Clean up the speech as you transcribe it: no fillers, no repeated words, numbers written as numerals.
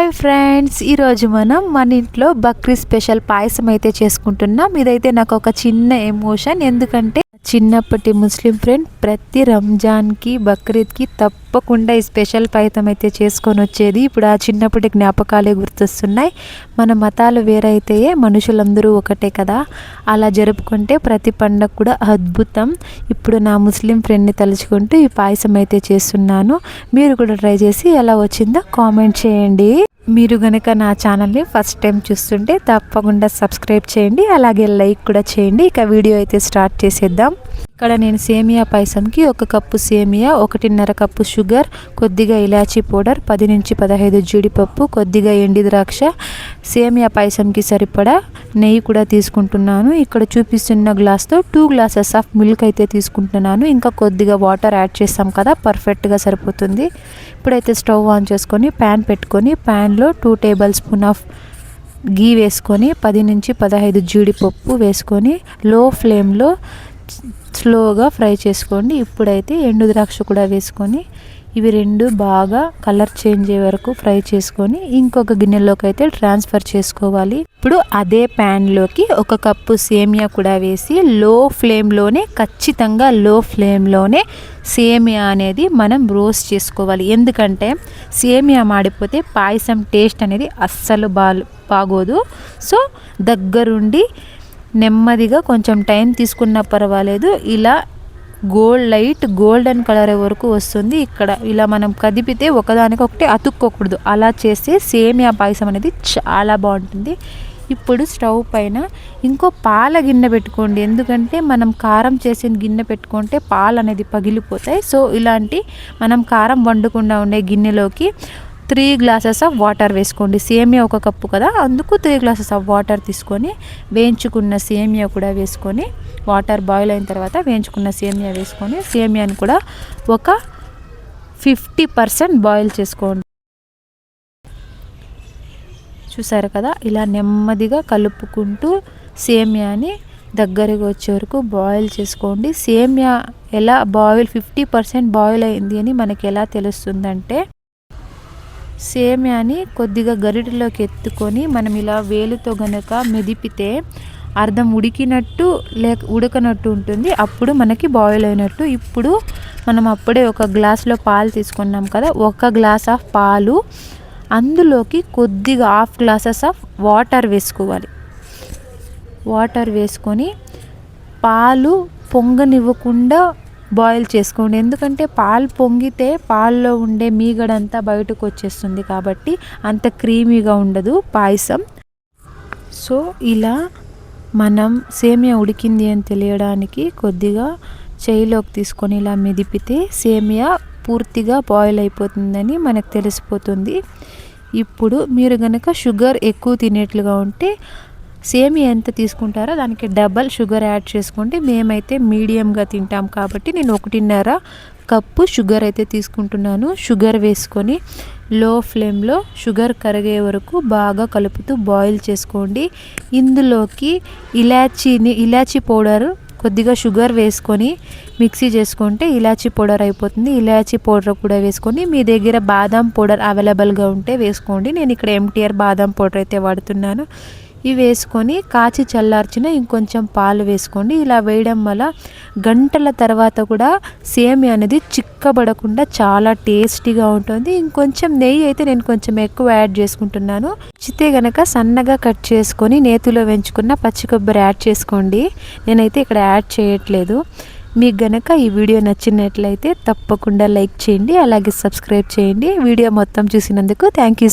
Hi friends, ఈరోజు మన ఇంట్లో బక్రీద్ స్పెషల్ పాయసం అయితే చేసుకుంటున్నాం. ఇదైతే నాకు ఒక చిన్న ఎమోషన్. ఎందుకంటే చిన్నప్పటి ముస్లిం ఫ్రెండ్ ప్రతి రంజాన్కి బక్రీద్కి తప్పకుండా ఈ స్పెషల్ పాయసం అయితే చేసుకొని వచ్చేది. ఇప్పుడు ఆ చిన్నప్పటి జ్ఞాపకాలే గుర్తొస్తున్నాయి. మన మతాలు వేరైతే మనుషులందరూ ఒకటే కదా, అలా జరుపుకుంటే ప్రతి పండగ కూడా అద్భుతం. ఇప్పుడు నా ముస్లిం ఫ్రెండ్ని తలుచుకుంటూ ఈ పాయసం అయితే చేస్తున్నాను. మీరు కూడా ట్రై చేసి ఎలా వచ్చిందో కామెంట్ చేయండి. మీరు కనుక నా ఛానల్ని ఫస్ట్ టైం చూస్తుంటే తప్పకుండా సబ్స్క్రైబ్ చేయండి, అలాగే లైక్ కూడా చేయండి. ఇక వీడియో అయితే స్టార్ట్ చేసేద్దాం. ఇక్కడ నేను సేమియా పాయసంకి 1 కప్పు సేమియా, 1.5 కప్పు షుగర్, కొద్దిగా ఇలాచీ పౌడర్, 10 నుంచి 15 జీడిపప్పు, కొద్దిగా ఎండి ద్రాక్ష, సేమియా పాయసంకి సరిపడా నెయ్యి కూడా తీసుకుంటున్నాను. ఇక్కడ చూపిస్తున్న గ్లాస్తో 2 గ్లాసెస్ ఆఫ్ మిల్క్ అయితే తీసుకుంటున్నాను. ఇంకా కొద్దిగా వాటర్ యాడ్ చేస్తాం కదా, పర్ఫెక్ట్గా సరిపోతుంది. ఇప్పుడైతే స్టవ్ ఆన్ చేసుకొని ప్యాన్ పెట్టుకొని ప్యాన్లో 2 టేబుల్ స్పూన్ ఆఫ్ గీ వేసుకొని 10 నుంచి 15 జీడిపప్పు వేసుకొని లో ఫ్లేమ్లో స్లోగా ఫ్రై చేసుకోండి. ఇప్పుడైతే ఎండు ద్రాక్ష కూడా వేసుకొని ఇవి రెండు బాగా కలర్ చేంజ్ అయ్యే వరకు ఫ్రై చేసుకొని ఇంకొక గిన్నెలోకి అయితే ట్రాన్స్ఫర్ చేసుకోవాలి. ఇప్పుడు అదే ప్యాన్లోకి 1 కప్పు సేమియా కూడా వేసి ఖచ్చితంగా లో ఫ్లేమ్లోనే సేమియా అనేది మనం రోస్ట్ చేసుకోవాలి. ఎందుకంటే సేమియా మాడిపోతే పాయసం టేస్ట్ అనేది అస్సలు బాగోదు. సో దగ్గరుండి నెమ్మదిగా కొంచెం టైం తీసుకున్నా పర్వాలేదు, ఇలా లైట్ గోల్డెన్ కలర్ వరకు వస్తుంది. ఇక్కడ ఇలా మనం కదిపితే ఒకదానికొకటి అతుక్కోకూడదు, అలా చేస్తే సేమియా పాయసం అనేది చాలా బాగుంటుంది. ఇప్పుడు స్టవ్ పైన ఇంకో పాల గిన్నె పెట్టుకోండి. ఎందుకంటే మనం కారం చేసిన గిన్నె పెట్టుకుంటే పాలు అనేది పగిలిపోతాయి. సో ఇలాంటి మనం కారం వండకుండా ఉండే గిన్నెలోకి 3 గ్లాసెస్ ఆఫ్ వాటర్ వేసుకోండి. సేమియా 1 కప్పు కదా, అందుకు 3 గ్లాసెస్ ఆఫ్ వాటర్ తీసుకొని వేయించుకున్న సేమియా కూడా వేసుకొని వాటర్ బాయిల్ అయిన తర్వాత వేయించుకున్న సేమియా వేసుకొని సేమియాని కూడా ఒక 50% బాయిల్ చేసుకోండి. చూసారు కదా, ఇలా నెమ్మదిగా కలుపుకుంటూ సేమియాని దగ్గరికి వచ్చే వరకు బాయిల్ చేసుకోండి. సేమియా ఎలా 50% బాయిల్ అయింది అని మనకి ఎలా తెలుస్తుందంటే, సేమియాని కొద్దిగా గరిటెలోకి ఎత్తుకొని మనం ఇలా వేలుతో గనక మెదిపితే అర్థం ఉడికినట్టు లేక ఉడకనట్టు ఉంటుంది, అప్పుడు మనకి బాయిల్ అయినట్టు. ఇప్పుడు మనం అప్పుడే 1 గ్లాస్లో పాలు తీసుకున్నాం కదా, 1 గ్లాస్ ఆఫ్ పాలు, అందులోకి కొద్దిగా 1/2 గ్లాసెస్ ఆఫ్ వాటర్ వేసుకోవాలి. వాటర్ వేసుకొని పాలు పొంగనివ్వకుండా బాయిల్ చేసుకోండి. ఎందుకంటే పాలు పొంగితే పాల్లో ఉండే మీగడంతా బయటకు వచ్చేస్తుంది, కాబట్టి అంత క్రీమీగా ఉండదు పాయసం. సో ఇలా మనం సేమియా ఉడికింది అని తెలియడానికి కొద్దిగా చేయిలోకి తీసుకొని ఇలా మెదిపితే సేమియా పూర్తిగా బాయిల్ అయిపోతుందని మనకు తెలిసిపోతుంది. ఇప్పుడు మీరు కనుక షుగర్ ఎక్కువ తినేట్లుగా ఉంటే సేమియా ఎంత తీసుకుంటారో దానికి డబల్ షుగర్ యాడ్ చేసుకోండి. మేమైతే మీడియంగా తింటాం కాబట్టి నేను 1.5 కప్పు షుగర్ అయితే తీసుకుంటున్నాను. షుగర్ వేసుకొని లో ఫ్లేమ్లో షుగర్ కరిగే వరకు బాగా కలుపుతూ బాయిల్ చేసుకోండి. ఇందులోకి ఇలాచీ పౌడర్, కొద్దిగా షుగర్ వేసుకొని మిక్సీ చేసుకుంటే ఇలాచీ పౌడర్ అయిపోతుంది. ఇలాచీ పౌడర్ కూడా వేసుకొని మీ దగ్గర బాదం పౌడర్ అవైలబుల్గా ఉంటే వేసుకోండి. నేను ఇక్కడ MTR బాదం పౌడర్ అయితే వాడుతున్నాను. ఇవి వేసుకొని కాచి చల్లార్చిన ఇంకొంచెం పాలు వేసుకోండి. ఇలా వేయడం వల్ల గంటల తర్వాత కూడా సేమియా అనేది చిక్కబడకుండా చాలా టేస్టీగా ఉంటుంది. ఇంకొంచెం నెయ్యి అయితే నేను కొంచెం ఎక్కువ యాడ్ చేసుకుంటున్నాను. చితే గనక సన్నగా కట్ చేసుకొని నేతిలో వేయించుకున్న పచ్చి కొబ్బరి యాడ్ చేసుకోండి. నేనైతే ఇక్కడ యాడ్ చేయట్లేదు. మీకు గనక ఈ వీడియో నచ్చినట్లయితే తప్పకుండా లైక్ చేయండి, అలాగే సబ్స్క్రైబ్ చేయండి. వీడియో మొత్తం చూసినందుకు థ్యాంక్ యూ.